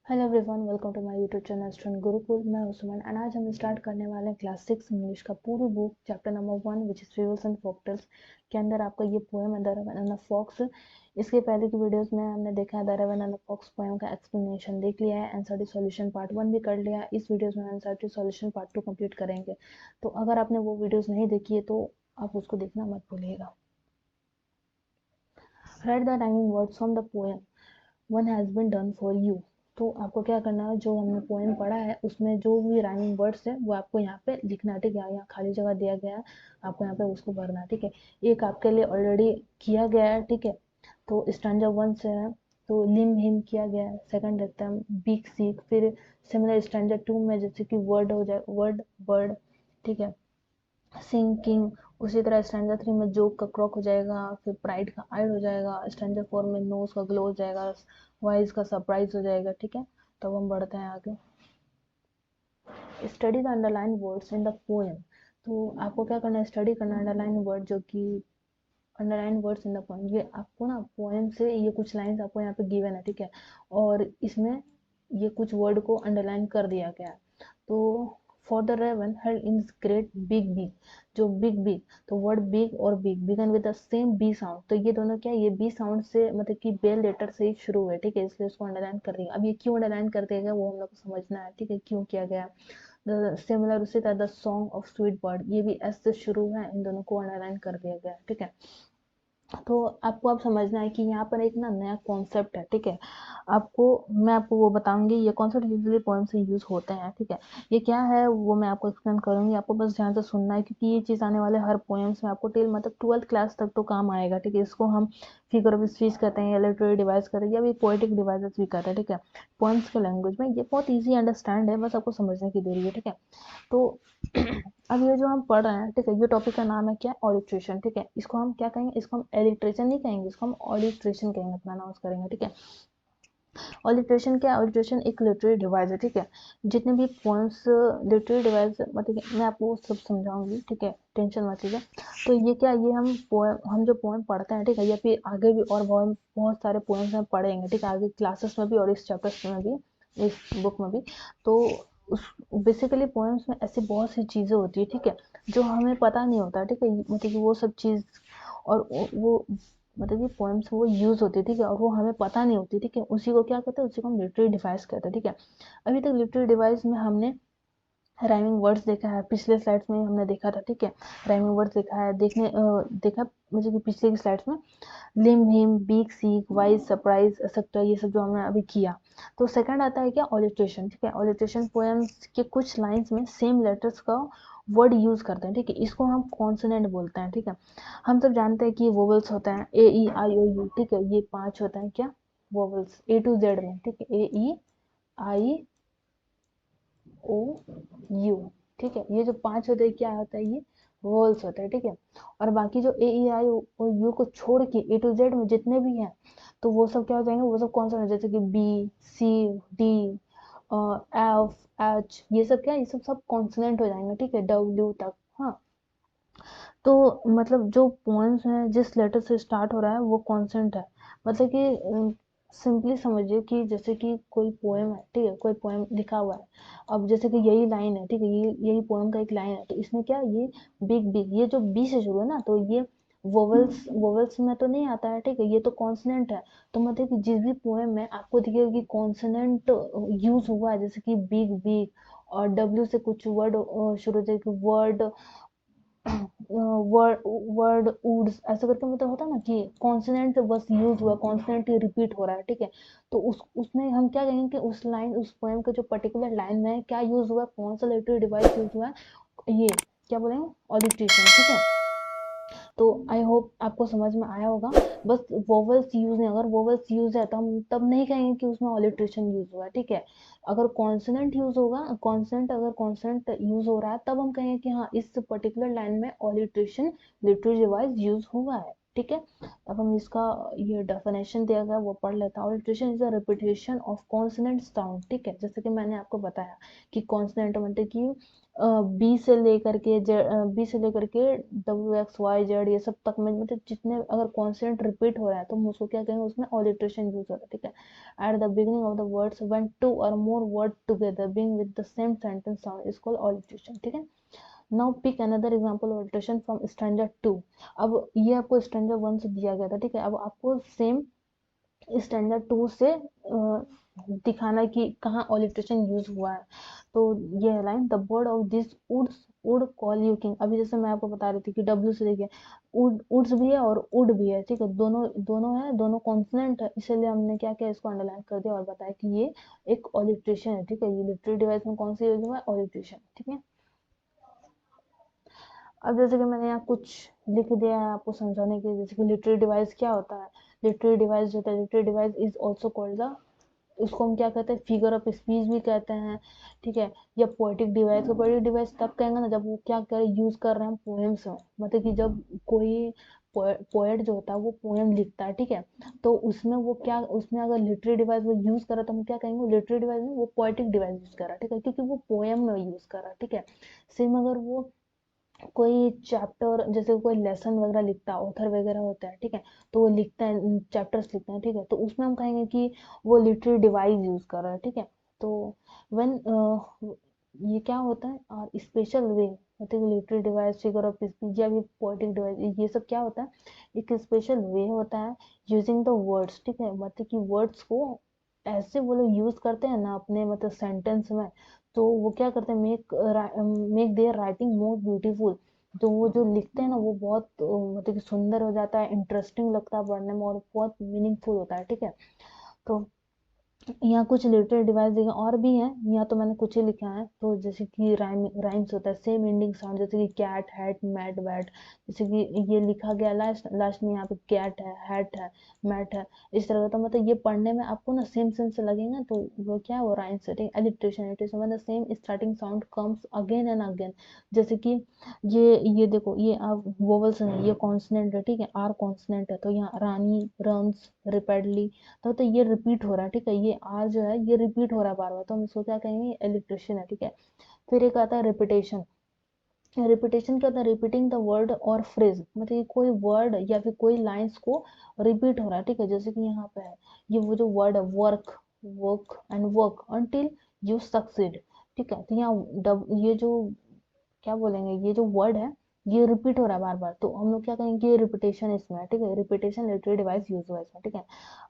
Hello everyone, welcome to my YouTube channel student Gurukul. मैं हूं सुमन and आज हम स्टार्ट करने वाले हैं क्लास 6 इंग्लिश का पूरी book chapter number 1 which is fables and folktales के अंदर आपका ये पोएम है the raven and the fox. इसके पहले की वीडियोस में हमने देखा है the raven and the fox poem का एक्सप्लेनेशन देख लिया है, एनसीईआरटी सॉल्यूशन पार्ट 1 भी कर लिया है। इस वीडियोस में एनसीईआरटी सॉल्यूशन पार्ट 2 कंप्लीट करेंगे। तो अगर आपने वो वीडियोस नहीं देखी है तो आप उसको देखना मत भूलिएगा। Write the rhyming words from the poem one has been done for you. तो आपको क्या करना है, जो हमने पोएम पढ़ा है उसमें जो भी राइमिंग वर्ड्स है वो आपको यहाँ पे लिखना है। ठीक है, यहाँ खाली जगह दिया गया है, आपको यहाँ पे उसको भरना है। ठीक है, एक आपके लिए ऑलरेडी किया गया है। ठीक है, तो स्टैंजा 1 से है तो लिम हिम किया गया है। सेकंड रहता है बीक सीक, फिर सिमिलर स्टैंजा 2 में जैसे कि वर्ड हो जाए वर्ड बर्ड। ठीक है, सिंकिंग, उसी तरह स्टैंडर्ड 3 में जोक का क्रॉक हो जाएगा, फिर प्राइड का आइड हो जाएगा, स्टैंडर्ड 4 में नोज का ग्लो हो जाएगा, वाइज का सरप्राइज हो जाएगा। ठीक है, तो अब हम बढ़ते हैं आगे। Study the underline words in the poem. तो आपको क्या करना है, स्टडी करना है अंडरलाइन वर्ड, जो कि underline words in the poem. ये आपको ना पोएम से ये कुछ लाइंस आपको यहाँ पे गिवन है। ठीक है, और इसमें ये कुछ वर्ड को अंडरलाइन कर दिया गया है। तो for the raven held in great big big, जो बिग बिग, तो वर्ड बिग और big begin with the same B sound. तो ये दोनों क्या है, ये बी साउंड से मतलब कि बेल लेटर से ही शुरू है। ठीक है, इसलिए उसको अंडरलाइन कर दिया। अब ये क्यों अंडरलाइन कर दिया गया वो हम लोग को समझना है। ठीक है, क्यों किया गया। सिमिलर उसी तरह the song of sweet bird, ये भी एस से शुरू है, इन दोनों को अंडरलाइन कर दिया गया। ठीक है, तो आपको अब समझना है कि यहाँ पर एक ना नया कॉन्सेप्ट है। ठीक है, मैं आपको वो बताऊंगी, ये कॉन्सेप्ट यूजुअली पोएम से यूज होते हैं। ठीक है, ये क्या है वो मैं आपको एक्सप्लेन करूंगी, आपको बस ध्यान से सुनना है, क्योंकि ये चीज आने वाले हर पोएम्स में आपको टिल मतलब 12th क्लास तक तो काम आएगा। ठीक है, इसको हम फिगर ऑफ स्पीच कहते हैं या लिटरेरी डिवाइस कहते हैं या भी पोएटिक डिवाइसेस भी कहते हैं। ठीक है, पोएम्स के लैंग्वेज में ये बहुत ईजी अंडरस्टैंड है, बस आपको समझने की देरी है। ठीक है, तो अब ये जो हम पढ़ रहे हैं, ठीक है, ये टॉपिक का नाम है क्या, ऑलिट्रेशन। ठीक है, इसको हम क्या कहेंगे, इसको हम एलिट्रेशन नहीं कहेंगे, इसको हम ऑलिट्रेशन कहेंगे, अपना अनाउंस करेंगे। ठीक है, ऑलिट्रेशन क्या है, ऑलिट्रेशन एक लिटरेरी डिवाइस है। ठीक है, जितने भी पोएम्स लिटरेरी डिवाइस मतलब मैं आपको सब समझाऊंगी। ठीक है, टेंशन मत लीजिए। तो ये क्या, ये हम जो पोएम पढ़ते हैं, ठीक है, या फिर आगे भी और बहुत बहुत सारे पोएम्स हम पढ़ेंगे। ठीक है, आगे क्लासेस में भी और इस चैप्टर्स में भी, इस बुक में भी। तो उस बेसिकली पोएम्स में ऐसी बहुत सी चीजें होती है, ठीक है, जो हमें पता नहीं होता। ठीक है, मतलब कि वो सब चीज और वो मतलब कि पोएम्स वो यूज होती है। ठीक है, और वो हमें पता नहीं होती। ठीक है, उसी को क्या कहते हैं, उसी को हम लिटरेरी डिवाइस कहते हैं। ठीक है, अभी तक लिटरेरी डिवाइस में हमने राइमिंग वर्ड्स देखा है, पिछले स्लाइड्स में हमने देखा था। ठीक है, राइमिंग वर्ड्स देखा है, देखा मुझे कि पिछले की स्लाइड्स में limb him beak seek wise surprise etcetera, ये सब जो हमने अभी किया। तो सेकंड आता है क्या, ऑलिट्रेशन। ठीक है, ऑलिट्रेशन पोएम्स के कुछ लाइंस में सेम लेटर्स का वर्ड यूज करते हैं। ठीक है, इसको हम कॉन्सोनेंट बोलते हैं। ठीक है, हम सब जानते हैं कि वोवेल्स होते हैं ए ई आई ओ यू। ठीक है, ये 5 होते हैं क्या, वोवेल्स ए टू जेड में। ठीक है, ए ई आई ओ यू। ठीक है, ये जो 5 होते हैं क्या होता है, ये वोवेल्स होता है। ठीक है, और बाकी जो ए ई आई ओ यू को छोड़ के ए टू जेड में जितने भी हैं, तो वो सब क्या हो जाएंगे, वो सब कौन सा, जैसे कि B C D F H, ये सब क्या, ये सब कॉन्सोनेंट हो जाएंगे। ठीक है, डब्ल्यू तक। हाँ, तो मतलब जो पोएम्स हैं जिस लेटर से स्टार्ट हो रहा है वो कॉन्सेंट है। मतलब कि सिंपली समझिए कि जैसे कि कोई पोएम है। ठीक है, कोई पोएम लिखा हुआ है, अब जैसे कि यही लाइन है। ठीक है, ये यही पोएम का एक लाइन है, तो इसमें क्या, ये बिग बिग, ये जो बी से शुरू है ना, तो ये वोवेल्स वोवेल्स में तो नहीं आता है। ठीक है, ये तो कॉन्सोनेंट है। तो मतलब कि जिस भी पोएम में आपको दिखेगा कि कॉन्सोनेंट यूज हुआ है, जैसे कि बिग बिग, और डब्ल्यू से कुछ वर्ड शुरू हो जाए, वर्ड वर्ड वर्ड वुड्स ऐसे करके, मतलब होता है ना कि कॉन्सोनेंट बस यूज हुआ, कॉन्सोनेंट ही रिपीट हो रहा है। ठीक है, तो उसमें हम क्या कहेंगे कि उस लाइन, उस पोएम के जो पर्टिकुलर लाइन में क्या यूज हुआ है, कौन सा लिटरेरी डिवाइस यूज हुआ है, ये क्या बोलेंगे, ऑलिट्रेशन। ठीक है, तो आई होप आपको समझ में आया होगा। बस वोवेल्स यूज नहीं, अगर वोवेल्स यूज है तो हम तब नहीं कहेंगे कि उसमें ऑलिट्रेशन यूज हुआ है। ठीक है, अगर कॉन्सोनेंट यूज होगा, कॉन्सोनेंट अगर कॉन्सोनेंट यूज हो रहा है, तब हम कहेंगे कि हाँ, इस पर्टिकुलर लाइन में ऑलिट्रेशन लिटरेरी डिवाइस यूज हुआ है। ठीक है। अब हम इसका ये डेफिनेशन दिया गया वो पढ़ लेता हूँ। Alliteration is a repetition of consonant sound, ठीक है। जैसे कि मैंने आपको बताया कि कॉन्सोनेंट मतलब कि बी से लेकर के डब्ल्यू एक्स वाई जेड ये सब तक में मतलब जितने अगर कॉन्सोनेंट रिपीट हो रहा है तो हम उसको क्या कहेंगे, उसमें ऑलिट्रेशन यूज होता है, ठीक है। At the beginning of the words when two और more word together being with the same sentence sound is called alliteration, ठीक है। Now pick another example of alliteration from standard 2। अब ये आपको स्टैंडर्ड 1 से दिया गया था, ठीक है। अब आपको सेम स्टैंडर्ड 2 से दिखाना है कि कहाँ ऑलिट्रेशन यूज हुआ है। तो ये है line, the bird of this woods would call you king. अभी जैसे मैं आपको बता रही थी कि डब्ल्यू से देखिए वुड्स भी है और वुड भी है, ठीक है। दोनों दोनों है, दोनों कॉन्सोनेंट है, इसलिए हमने क्या किया, इसको अंडरलाइन कर दिया और बताया कि ये एक ऑलिट्रेशन है, ठीक है। ये लिटरेरी डिवाइस में कौन सी यूज हुआ है, ऑलिट्रेशन, ठीक है। अब जैसे कि मैंने यहाँ कुछ लिख दिया है आपको समझाने के लिए, जैसे कि लिटरेरी डिवाइस क्या होता है। लिटरेरी डिवाइस जो होता है, literary device is also called the, उसको हम क्या कहते हैं, फिगर ऑफ स्पीच भी कहते हैं, ठीक है। या पोएटिक डिवाइस को पोएटिक डिवाइस तब कहेंगे ना जब वो क्या करे, यूज कर रहे हैं पोएम्स में, मतलब कि जब कोई पोएट जो होता है वो पोएम लिखता है, ठीक है। तो उसमें वो क्या, उसमें अगर लिटरेरी डिवाइस वो यूज कर रहा है तो हम क्या कहेंगे, लिटरेरी डिवाइस में वो पोएटिक डिवाइस यूज कर रहा है, ठीक है, क्योंकि वो पोएम में यूज कर रहा है, ठीक है। सेम अगर वो कोई चैप्टर जैसे कोई लेसन वगैरह लिखता है, ऑथर वगैरह होता है, ठीक है। तो वो लिखता है, चैप्टर्स लिखते हैं, ठीक है। तो उसमें हम कहेंगे कि वो लिटरेरी डिवाइस यूज कर रहा है, ठीक है। तो व्हेन ये क्या होता है, और स्पेशल वे मतलब literary device, figure of speech या भी पोएटिक डिवाइस, ये सब क्या होता है, एक स्पेशल वे होता है यूजिंग द वर्ड्स, ठीक है। मतलब कि वर्ड्स को ऐसे वो लोग यूज करते हैं ना अपने मतलब सेंटेंस में, तो वो क्या करते हैं, make their writing more beautiful. तो वो जो लिखते हैं ना वो बहुत मतलब कि सुंदर हो जाता है, इंटरेस्टिंग लगता है पढ़ने में और बहुत मीनिंगफुल होता है, ठीक है। तो यहाँ कुछ रिलेटेड डिवाइस देखे और भी हैं, यहाँ तो मैंने कुछ ही लिखा है। तो जैसे कि राइम्स होता है, सेम एंडिंग साउंड, जैसे कि कैट हैट मैट बैट, जैसे कि ये लिखा गया लास्ट लास्ट में यहाँ पे कैट है, हैट है, मैट है, इस तरह का। तो मतलब ये पढ़ने में आपको ना सेम सेम से लगेगा, तो वो क्या है, वो rhyme setting alliteration, it is मतलब same starting sound comes again and again. जैसे कि ये देखो, ये आप वोवल्स है, ये कॉन्सोनेंट है, ठीक है, आर कॉन्सोनेंट है, तो यहाँ रानी रन्स रिपेडली, तो ये रिपीट हो रहा है, ठीक है। ये आर जो है ये रिपीट हो रहा है बार बार, तो हम इसको क्या कहेंगे, एलिट्रेशन है, ठीक है। फिर एक आता है रिपीटेशन। रिपीटेशन क्या होता है, रिपीटिंग द वर्ड और फ्रेज, मतलब कि कोई वर्ड या फिर कोई लाइंस को रिपीट हो रहा है, ठीक है। जैसे कि यहाँ पे है ये वो जो वर्ड है, work work and work until you succeed, ठीक है। तो यहाँ ये जो क्या बोलेंगे, ये जो वर्ड है ये रिपीट हो रहा है बार बार, तो हम लोग क्या कहेंगे, ये रिपीटेशन इसमें है, ठीक है। रिपीटेशन लिटरेरी डिवाइस यूज हुआ है इसमें, ठीक है।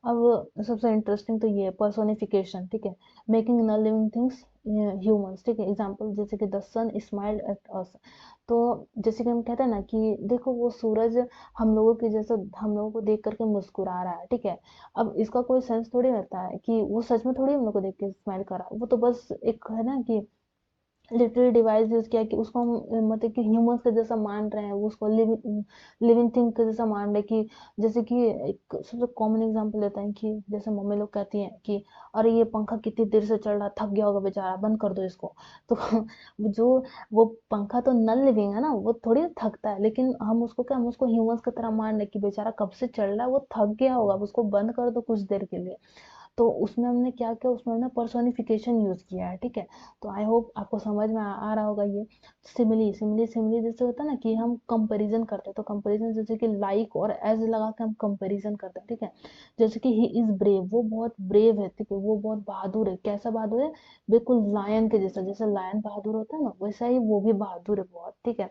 अब सबसे इंटरेस्टिंग तो ये पर्सोनिफिकेशन, ठीक है, making non living things humans, ठीक है। एग्जांपल जैसे कि the sun smiled at us. तो जैसे कि हम कहते हैं ना कि देखो वो सूरज हम लोगों के जैसा हम लोगों को देख करके मुस्कुरा रहा है, ठीक है। अब इसका कोई सेंस थोड़ी रहता है कि वो सच में थोड़ी हम लोग को देख के स्माइल कर रहा है, वो तो बस एक है ना कि लिटरेरी डिवाइस यूज किया कि उसको हम मतलब कि ह्यूमंस के जैसा मान रहे हैं, वो उसको लिविंग थिंग के जैसा मान रहे हैं कि जैसे कि एक सबसे कॉमन एग्जांपल लेते हैं कि जैसे मम्मी लोग कहती हैं कि अरे ये पंखा कितनी देर से चल रहा, थक गया होगा बेचारा, बंद कर दो इसको। तो जो वो पंखा तो नॉन लिविंग है ना, वो थोड़ी थकता है, लेकिन हम उसको क्या, हम उसको ह्यूमंस की तरह मान रहे हैं कि बेचारा कब से चल रहा है, वो थक गया होगा, अब उसको बंद कर दो कुछ देर के लिए। तो उसमें हमने क्या किया, उसमें हमने पर्सोनिफिकेशन यूज किया है, ठीक है। तो आई होप आपको समझ में आ रहा होगा ये। सिमिली सिमिली सिमिली जैसे होता है ना कि हम कंपैरिजन करते हैं, तो कंपैरिजन जैसे कि लाइक और एज लगा के हम कंपैरिजन करते हैं, ठीक है। जैसे कि ही इज ब्रेव, वो बहुत ब्रेव है, ठीक है, वो बहुत बहादुर है। कैसा बहादुर है, बिल्कुल लायन के जैसा, जैसे लायन बहादुर होता है ना, वैसा ही वो भी बहादुर है बहुत, ठीक है।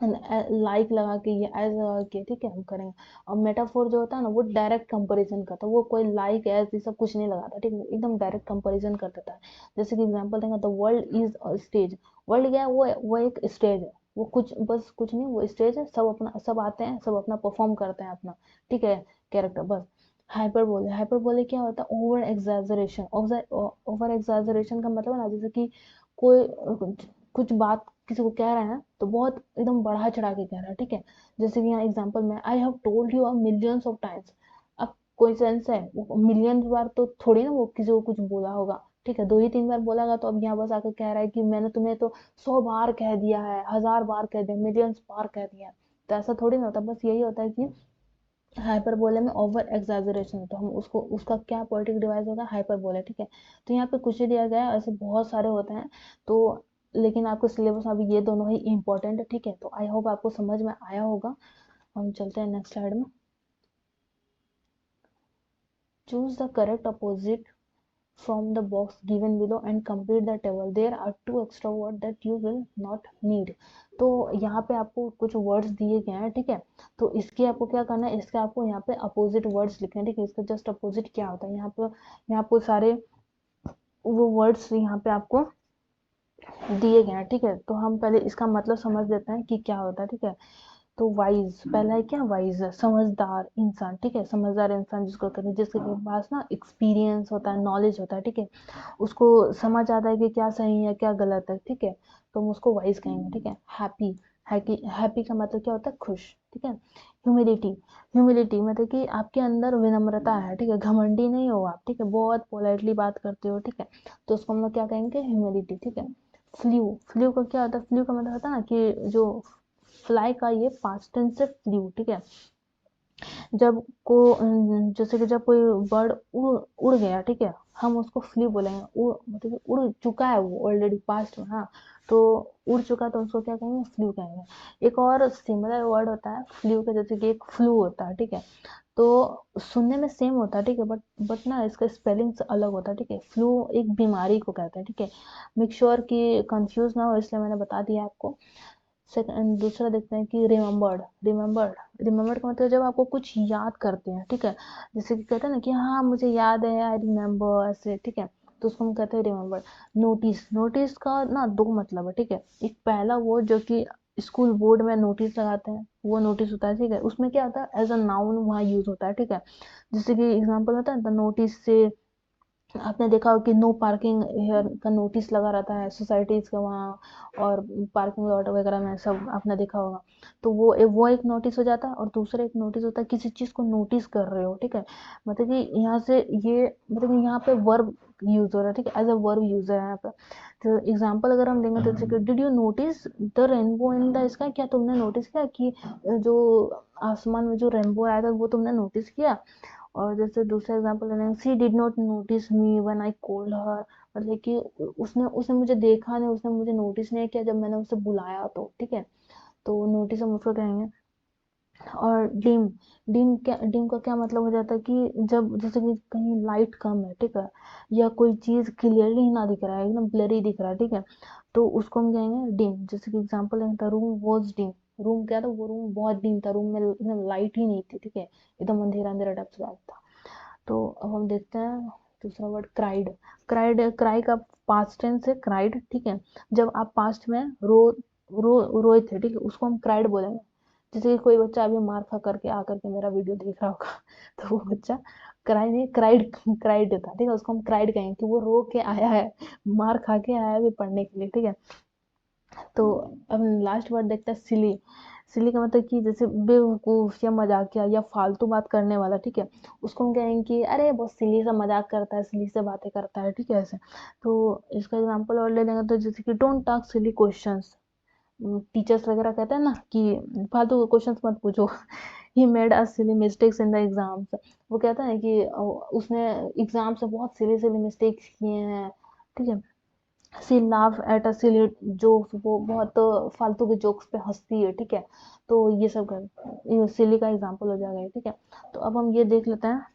लाइक लगा के ये एज लगा के, ठीक है, हम करेंगे। और मेटाफोर जो होता है ना वो डायरेक्ट कंपैरिजन करता है, वो कोई लाइक एज ये सब कुछ नहीं लगाता, ठीक है, एकदम डायरेक्ट कंपैरिजन कर देता है। जैसे कि एग्जांपल देंगे, the world is a stage. World क्या है, वो एक स्टेज है, वो कुछ बस कुछ नहीं, वो स्टेज है, सब अपना सब आते हैं, सब अपना परफॉर्म करते हैं अपना, ठीक है, कैरेक्टर बस। हाइपरबोले, हाइपरबोले क्या होता है, ओवर एग्जैजरेशन। ओवर एग्जैजरेशन का मतलब है ना, जैसे कि कोई कुछ बात किसी को कह रहे हैं तो बहुत एकदम बढ़ा चढ़ा के कह रहा है, ठीक है। जैसे कि यहाँ एग्जांपल में, I have told you a millions of times. अब कोई सेंस है, वो मिलियन बार तो थोड़ी ना वो किसी को कुछ बोला होगा, ठीक है, दो ही तीन बार बोला होगा, तो अब यहाँ बस आकर कह रहा है कि मैंने तुम्हें तो 100 बार कह दिया है, 1000 बार कह दिया, मिलियंस बार कह दिया। तो ऐसा थोड़ी ना होता, बस यही होता है कि हाइपरबोले में ओवर एग्जैजरेशन, तो हम उसको उसका क्या पोएटिक डिवाइस होगा, हाइपरबोले, ठीक है। तो यहाँ पे कुछ ही दिया गया है, ऐसे बहुत सारे होते हैं। तो लेकिन आपको सिलेबस में अभी ये दोनों ही इम्पोर्टेंट है, ठीक है। तो आई होप आपको समझ में आया होगा। हम चलते हैं नेक्स्ट स्लाइड में। Choose the correct opposite from the box given below and complete the table. There are two extra words that you will not need. तो यहाँ पे आपको कुछ वर्ड्स दिए गए हैं, ठीक है। तो इसके आपको क्या करना है, इसके आपको यहाँ पे अपोजिट वर्ड्स लिखने हैं, ठीक है। इसका जस्ट अपोजिट क्या होता है, यहाँ पे सारे वो वर्ड्स यहाँ पे आपको दिए गए हैं, ठीक है। तो हम पहले इसका मतलब समझ लेते हैं कि क्या होता है, ठीक है। तो वाइज, पहला है क्या, वाइज समझदार इंसान, ठीक है। समझदार इंसान जिसको कहते हैं, जिसके पास ना एक्सपीरियंस होता है, नॉलेज होता है, ठीक है। उसको समझ आता है कि क्या सही है क्या गलत है, ठीक है। तो हम उसको वाइज कहेंगे, ठीक है। हैप्पी, हैप्पी का मतलब क्या होता है, खुश, ठीक है। ह्यूमिलिटी, ह्यूमिलिटी मतलब कि आपके अंदर विनम्रता है, ठीक है। घमंडी नहीं हो आप, ठीक है, बहुत पोलाइटली बात करते हो, ठीक है। तो उसको हम लोग क्या कहेंगे, ह्यूमिलिटी, ठीक है। फ्लू, फ्लू का क्या होता है, फ्लू का मतलब होता है ना कि जो फ्लाई का ये पास्ट टेंस से फ्लू, ठीक है। जब को जैसे कि जब कोई बर्ड उड़ गया, ठीक है, हम उसको फ्लू बोलेंगे। उड़ मतलब कि उड़ चुका है वो ऑलरेडी पास्ट में, हाँ। तो उड़ चुका तो उसको क्या कहेंगे, फ्लू कहेंगे। एक और सिमिलर वर्ड होता है फ्लू का, जैसे कि एक फ्लू होता है, ठीक है। तो सुनने में सेम होता है, ठीक है, बट ना इसका स्पेलिंग अलग होता है, ठीक है। फ्लू एक बीमारी को कहते हैं, ठीक है। मेक श्योर कि कंफ्यूज ना हो, इसलिए मैंने बता दिया आपको। सेकंड, दूसरा देखते हैं कि रिमेम्बर्ड, रिमेम्बर्ड का मतलब जब आपको कुछ याद करते हैं, ठीक है। जैसे कि कहते हैं ना कि हाँ मुझे याद है, आई रिमेम्बर, ऐसे, ठीक है। तो उसको हम कहते हैं रिमेम्बर्ड। नोटिस, नोटिस का ना दो मतलब है, ठीक है। एक पहला वो जो कि स्कूल बोर्ड में नोटिस लगाते हैं, वो नोटिस होता है, ठीक है। उसमें क्या होता है, एज अ नाउन वहाँ यूज होता है, ठीक है। जैसे कि एग्जाम्पल होता है द नोटिस से, आपने देखा हो कि नो पार्किंग हेयर का नोटिस लगा रहता है सोसाइटीज के वहाँ, और पार्किंग लॉट वगैरह में सब आपने देखा होगा। तो वो एक नोटिस हो जाता है, और दूसरा एक नोटिस होता है किसी चीज को नोटिस कर रहे हो, ठीक है। मतलब कि यहाँ से ये मतलब कि यहाँ पे वर्ब यूज हो रहा है, ठीक है, एज अ वर्ब यूज है यहाँ पे। तो एग्जाम्पल अगर हम देंगे तो जैसे कि did you notice the rainbow in the sky, क्या तुमने नोटिस किया कि जो आसमान में जो रेनबो आया था वो तुमने नोटिस किया। और जैसे दूसरा एग्जांपल लेंगे, she did not notice me when I called her, मतलब कि उसने उसने मुझे देखा नहीं, उसने मुझे नोटिस नहीं किया जब मैंने उसे बुलाया, तो ठीक है। तो नोटिस हम उसको कहेंगे। और डिम, डिम का क्या मतलब हो जाता है कि जब जैसे कि कहीं लाइट कम है, ठीक है, या कोई चीज क्लियरली ना दिख रहा है, एकदम ब्लरी दिख रहा है, ठीक है। तो उसको हम कहेंगे डिम। जैसे कि एग्जांपल है, the room was dim, room क्या था, वो रूम बहुत डिम था, रूम में एकदम लाइट ही नहीं थी, ठीक है, एकदम अंधेरा अंधेरा टाइप से था। तो अब हम देखते हैं दूसरा वर्ड, क्राइड, क्राई का पास्ट टेंस है क्राइड, ठीक है। जब आप पास्ट में रोए थे, ठीक है, उसको हम क्राइड बोलेंगे। जैसे कि कोई बच्चा अभी मार खा करके आकर के मेरा वीडियो देख रहा होगा तो वो बच्चा क्राई नहीं, क्राइड, क्राइड था, ठीक है, उसको हम क्राइड कहेंगे कि वो रो के आया है, मार खा के आया है भी पढ़ने के लिए, ठीक है। तो अब लास्ट वर्ड देखते हैं, सिली, सिली का मतलब कि जैसे बेवकूफ या मजाकिया या फालतू बात करने वाला, ठीक है। उसको हम कहेंगे कि अरे बहुत सिली सा मजाक करता है, सिली से बातें करता है, ठीक है, ऐसे। तो इसका एग्जांपल और ले लेंगे तो जैसे कि don't task silly questions, teachers वगैरह कहते हैं ना कि फालतू क्वेश्चंस मत पूछो he made a silly mistakes in the exams, वो कहता है कि उसने एग्जाम से बहुत सिली सिली मिस्टेक्स किए हैं, ठीक है। See laugh at a silly jokes, वो बहुत फालतू के जोक्स पे हंसती है, ठीक है। तो ये सब कर सिली का एग्जांपल हो जाएगा, ठीक है। तो अब हम ये देख लेते हैं,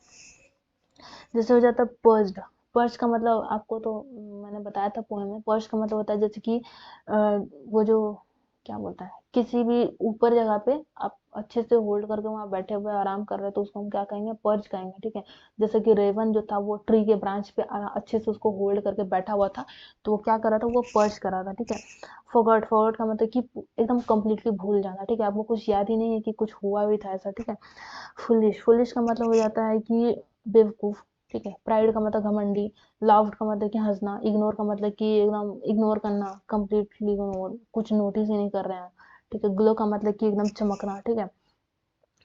जैसे हो जाता है पर्स्ड, पर्च का मतलब आपको तो मैंने बताया था पोएम में। पर्च का मतलब होता है जैसे कि वो जो क्या बोलता है, किसी भी ऊपर जगह पे आप अच्छे से होल्ड करके वहां बैठे हुए आराम कर रहे हो, तो उसको हम क्या कहेंगे, पर्च कहेंगे, ठीक है। जैसे कि रेवन जो था वो ट्री के ब्रांच पे अच्छे से उसको होल्ड करके बैठा हुआ था, तो वो क्या कर रहा था, वो पर्च कर रहा था, ठीक है। फॉरगॉट, फॉरगॉट का मतलब कि एकदम कंप्लीटली भूल जाना, ठीक है, आपको कुछ याद ही नहीं है कि कुछ हुआ भी था ऐसा, ठीक है। फुलिश, फुलिश का मतलब हो जाता है कि बेवकूफ, ठीक है। प्राइड का मतलब घमंडी, लाफ्ड का मतलब कि हंसना, इग्नोर का मतलब कि एकदम इग्नोर करना, कंप्लीटली इग्नोर, कुछ नोटिस ही नहीं कर रहे हैं, ठीक है। ग्लो का मतलब कि एकदम चमकना, ठीक है।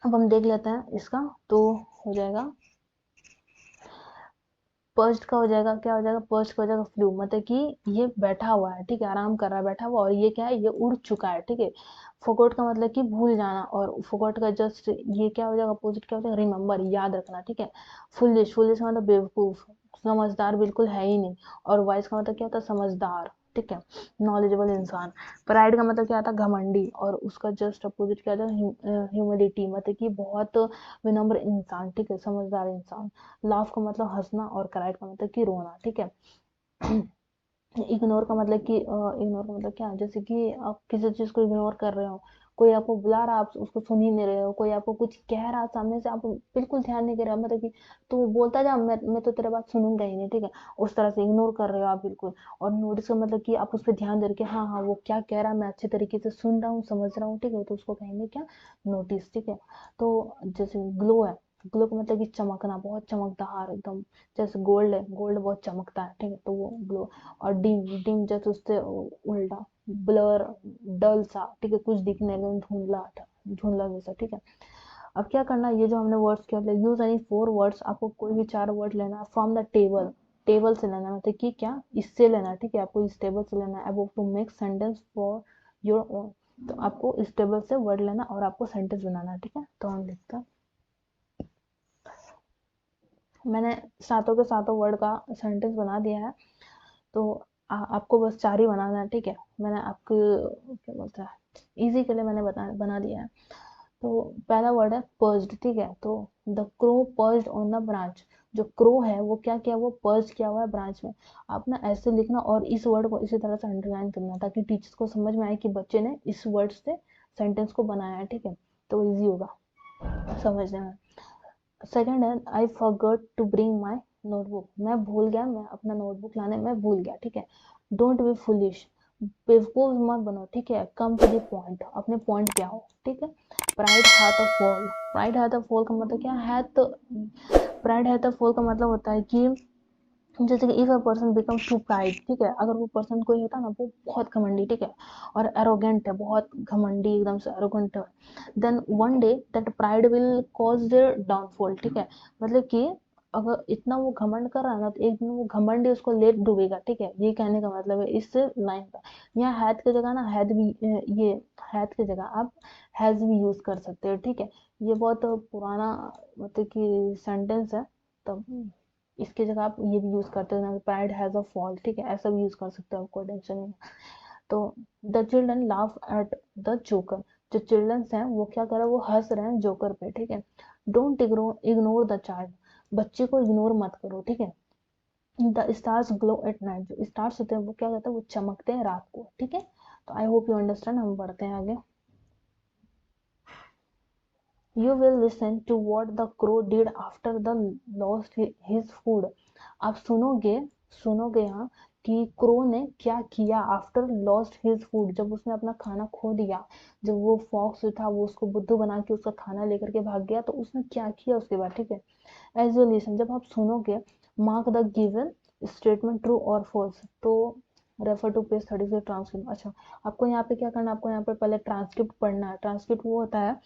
अब हम देख लेते हैं इसका, तो हो जाएगा पर्स्ट का हो जाएगा, क्या हो जाएगा, पर्स्ट का हो जाएगा फ्लू, मतलब कि ये बैठा हुआ है, ठीक है, आराम कर रहा है बैठा हुआ, और ये क्या है, ये उड़ चुका है, ठीक है। फोगोट का मतलब कि भूल जाना, और फोगोट का जस्ट ये क्या हो जाएगा, अपोजिट क्या हो जाएगा, रिमेम्बर, याद रखना, ठीक है। फुलिश, फुलिश मतलब बेवकूफ, समझदार बिल्कुल है ही नहीं, और वाइज का मतलब क्या होता है, समझदार, ठीक है, नॉलेजेबल इंसान। प्राइड का मतलब क्या आता है, घमंडी, और उसका जस्ट अपोजिट क्या होता है, ह्यूमिलिटी, मतलब कि बहुत विनम्र इंसान, ठीक है, समझदार इंसान। लाफ का मतलब हंसना, और क्राइड का मतलब कि रोना, ठीक है। इग्नोर का मतलब कि इग्नोर का मतलब क्या, जैसे कि आप किसी चीज को इग्नोर कर रहे हो, कोई आपको बुला रहा है, आप उसको सुन ही नहीं रहे हो, कोई आपको कुछ कह रहा है सामने से, आप बिल्कुल ध्यान नहीं दे रहे हो, मतलब कि तू बोलता जा, मैं तो तेरे बात सुनूंगा ही नहीं, ठीक है, उस तरह से इग्नोर कर रहे हो आप बिल्कुल। और नोटिस का मतलब कि आप उस पर ध्यान दे रहे हो कि हाँ हाँ वो क्या कह रहा है, मैं अच्छे तरीके से सुन रहा हूँ, समझ रहा हूँ, ठीक है, तो उसको कहेंगे क्या, नोटिस, ठीक है। तो जैसे ग्लो है, ग्लो का मतलब कि चमकना, बहुत चमकदार एकदम, जैसे गोल्ड है, गोल्ड बहुत चमकता है, ठीक है, तो वो ग्लो। और डिम, डिम जैसे उससे उल्टा, ब्लर, डल सा, ठीक है, कुछ दिखने में धुंधला, धुंधला जैसा, ठीक है। अब क्या करना, ये जो हमने वर्ड्स किया, यूज एनी 4 वर्ड्स, आपको कोई भी 4 वर्ड लेना फ्रॉम द टेबल, टेबल से लेना, मतलब कि क्या, इससे लेना, ठीक है, आपको इस टेबल से लेना है, about to make sentence for your own. तो आपको इस टेबल से वर्ड लेना और आपको सेंटेंस बनाना है, ठीक है। तो हम लिखते हैं, मैंने सातों के सातों वर्ड का सेंटेंस बना दिया है, तो आपको बस 4 ही बनाना है, ठीक है। मैंने आपको क्या बोलता है, इजी के लिए मैंने बना दिया है। तो पहला वर्ड है पर्ज्ड, ठीक है, तो the crow perched on the branch, जो क्रो है वो क्या किया, वो पर्ज किया हुआ है ब्रांच में। आप ना ऐसे लिखना, और इस वर्ड को इसी तरह से अंडरलाइन करना, ताकि टीचर्स को समझ में आए कि बच्चे ने इस वर्ड से सेंटेंस को बनाया है, ठीक है, तो इजी होगा समझने में। सेकंड है, I forgot to bring my notebook, मैं भूल गया, मैं अपना नोटबुक लाने में भूल गया, ठीक है। डोंट बी फुलिश, बेवकूफ मत बनो, ठीक है, कम टू द पॉइंट, अपने पॉइंट पे आओ, ठीक है। प्राइड हैथ अ फॉल, प्राइड हैथ अ फॉल का मतलब क्या है, तो प्राइड हैथ अ फॉल का मतलब होता है कि जैसे कि if a person becomes too pride, ठीक है, अगर वो पर्सन कोई होता है ना, वो बहुत घमंडी, ठीक है, और एरोगेंट है, बहुत घमंडी, एकदम से एरोगेंट है, then one day that pride will cause their downfall, ठीक है, मतलब कि अगर इतना वो घमंड कर रहा है ना, तो एक दिन वो घमंड ही उसको लेट डूबेगा, ठीक है, ये कहने का मतलब है इस लाइन का। यहाँ हैद की जगह ना, हैद भी, ये हैद की जगह आप हैज भी यूज कर सकते हो, ठीक है। ये बहुत पुराना मतलब कि सेंटेंस है, तब इसकी जगह आप ये भी यूज करते हो, प्राइड हैज अ फॉल, ठीक है, ऐसा भी यूज कर सकते हो, कोई टेंशन नहीं। तो the children laugh at the joker, जो चिल्ड्रंस हैं वो क्या कर रहे हैं, वो हंस रहे हैं जोकर पे, ठीक है। डोंट इग्नोर द चाइल्ड, बच्चे को इग्नोर मत करो, ठीक है। The stars glow at night, जो स्टार्स होते हैं वो क्या कहते हैं, वो चमकते हैं रात को, ठीक है। तो आई होप यू अंडरस्टैंड, हम बढ़ते हैं आगे। You will listen to what the crow did after the lost his food. आप सुनोगे, सुनोगे यहाँ कि क्रो ने क्या किया आफ्टर लॉस्ट हिज फूड, जब उसने अपना खाना खो दिया, जब वो फॉक्स जो था वो उसको बुद्धू बना के उसका खाना लेकर के भाग गया, तो उसने क्या किया उसके बाद, ठीक है। एज यू लिसन, जब आप सुनोगे, mark the given statement true और फॉल्स, तो रेफर टू पेज 36 ट्रांसक्रिप्ट। अच्छा, आपको यहाँ पे क्या करना है, आपको यहाँ पे पहले ट्रांसक्रिप्ट पढ़ना है। ट्रांसक्रिप्ट वो होता है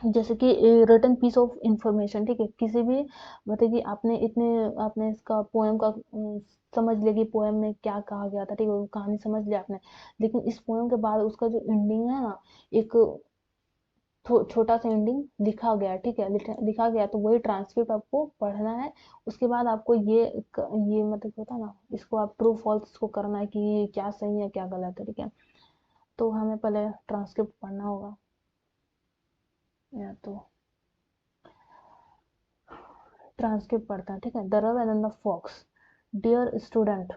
जैसे कि रिटन पीस ऑफ इंफॉर्मेशन, ठीक है, किसी भी मतलब कि आपने इसका पोएम का समझ लिया कि पोएम में क्या कहा गया था, ठीक है, वो कहानी समझ लिया आपने, लेकिन इस पोएम के बाद उसका जो एंडिंग है ना, एक छोटा सा एंडिंग लिखा गया, ठीक है, लिखा गया, तो वही ट्रांसक्रिप्ट आपको पढ़ना है। उसके बाद आपको ये मतलब होता है ना, इसको आप ट्रू फॉल्स इसको करना है कि क्या सही है क्या गलत है, ठीक है। तो हमें पहले ट्रांसक्रिप्ट पढ़ना होगा, या तो ट्रांसक्रिप्ट पढ़ता है, ठीक है। The raven and the fox, dear student,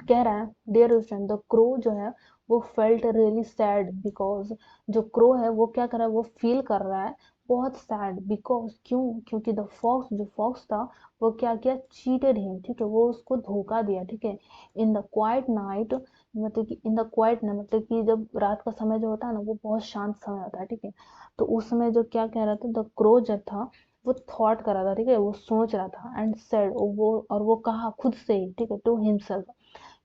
कह रहा है डियर स्टूडेंट, द क्रो जो है वो फेल्ट रियली सैड बिकॉज, जो क्रो है वो क्या कर रहा है, वो फील कर रहा है बहुत सैड, बिकॉज क्यों, क्योंकि द फॉक्स, जो फॉक्स था वो क्या किया, चीटेड हिम, ठीक है, वो उसको धोखा दिया, ठीक है। इन द क्वाइट नाइट, मतलब कि इन द क्वाइट ना, मतलब कि जब रात का समय जो होता है ना, वो बहुत शांत समय होता है, ठीक है। तो उस समय जो क्या कह रहा था, द क्रो जब था वो थॉट कर रहा था, ठीक है, वो सोच रहा था, एंड सेड, वो और वो कहा खुद से ही, ठीक है, टू हिमसेल्फ,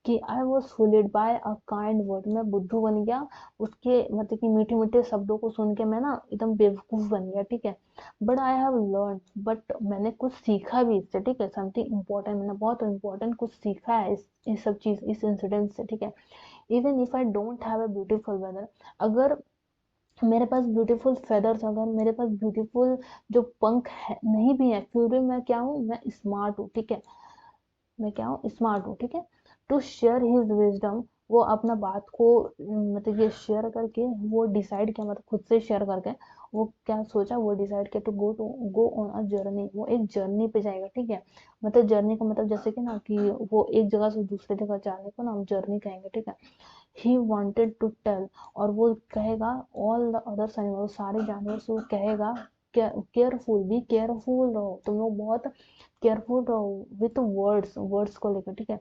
कि I was fooled by a kind word, मैं बुद्धू बन गया उसके मतलब कि मीठे मीठे शब्दों को सुन के मैं ना एकदम बेवकूफ बन गया, ठीक है। But I have learn, but मैंने कुछ सीखा भी इससे, ठीक है, समथिंग इम्पोर्टेंट, मैंने बहुत इम्पोर्टेंट कुछ सीखा है इस सब चीज, इस इंसिडेंट से, ठीक है। Even if I don't have a beautiful weather, अगर मेरे पास ब्यूटीफुल फेदर्स, अगर मेरे पास ब्यूटीफुल जो पंख है नहीं भी है, फिर भी मैं क्या हूँ, मैं स्मार्ट हूँ, ठीक है, मैं क्या हूँ, स्मार्ट हूँ, ठीक है। टू शेयर हिज विजडम, वो अपना बात को मतलब ये शेयर करके वो डिसाइड किया, मतलब खुद से शेयर करके वो क्या सोचा, वो डिसाइड किया to go on a journey, वो एक जर्नी पे जाएगा, ठीक है। मतलब जर्नी का मतलब जैसे कि ना कि वो एक जगह से दूसरी जगह जाने को ना हम जर्नी कहेंगे, ठीक है। ही वॉन्टेड टू टेल, और वो कहेगा ऑल द अदर्स एनिमल, सारे जानवर से वो कहेगा केयरफुल, बी केयरफुल रहो, तुम लोग बहुत केयरफुल रहो विथ वर्ड्स, वर्ड्स को लेकर, ठीक है।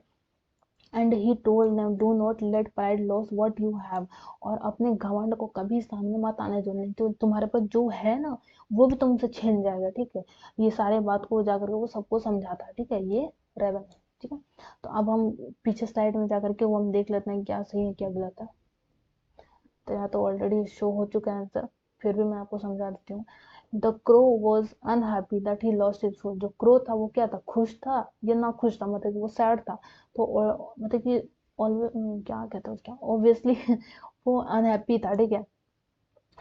And he told them do not let pride loss what you have, और अपने घमंड को कभी सामने मत आने दो, नहीं तो तुम्हारे पास जो है ना वो भी तुमसे छीन जाएगा, ठीक है। ये सारे बात को जाकर के वो सबको समझाता है, ठीक है, ये रेवन है, ठीक है। तो अब हम पीछे स्लाइड में जाकर के वो हम देख लेते हैं क्या सही है क्या गलत है। तो यहाँ तो ऑलरेडी शो हो चुका है आंसर, फिर भी मैं आपको समझा देती हूँ। The crow was unhappy that he lost his food, जो क्रो था वो क्या था, खुश था या ना खुश था, मतलब कि वो सैड था। तो मतलब कि ऑलवेज क्या कहते हैं उसका, ऑब्वियसली वो अनहैप्पी था, ठीक है।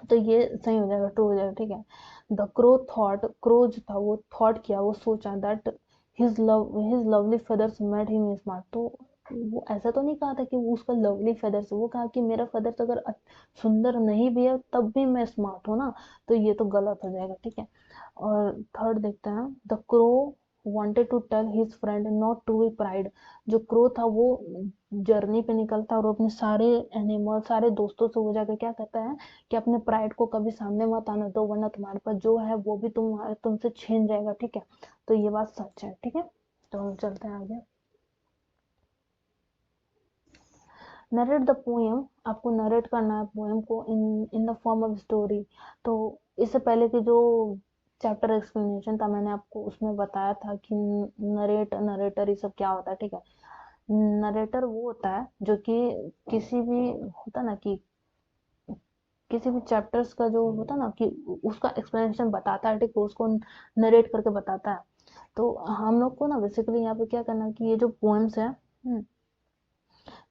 तो ये सही हो जाएगा, ट्रू हो जाएगा, ठीक है। द क्रो थॉट, क्रो जो था वो थॉट किया, वो सोचा that his lovely feathers made him smart, तो वो ऐसा तो नहीं कहा था कि वो उसका लवली फेदर्स, वो कहा कि मेरा फेदर्स अगर सुंदर नहीं भी है तब भी मैं स्मार्ट हूँ ना, तो ये तो गलत हो जाएगा, ठीक है। और थर्ड देखते हैं, the crow wanted to tell his friend not to be pride, जो क्रो था वो जर्नी पे निकलता है और अपने सारे एनिमल सारे दोस्तों से वो जाकर क्या कहता है कि अपने प्राइड को कभी सामने मत आने दो, वरना तुम्हारे पास जो है वो भी तुमसे छीन जाएगा, ठीक है। तो ये बात सच है, ठीक है। तो हम चलते हैं आगे। नरेट द पोएम, आपको नरेट करना है पोएम को in in the form of story. तो इससे पहले की जो चैप्टर एक्सप्लेनेशन था मैंने आपको उसमें बताया था कि नरेट नरेटर ये सब क्या होता है, ठीक है। नरेटर वो होता है जो कि किसी भी होता ना कि किसी भी चैप्टर्स का जो होता है ना कि उसका एक्सप्लेनेशन बताता है, ठीक है, उसको नरेट करके बताता है। तो हम लोग को ना बेसिकली यहाँ पे क्या करना है कि ये जो पोएम्स है,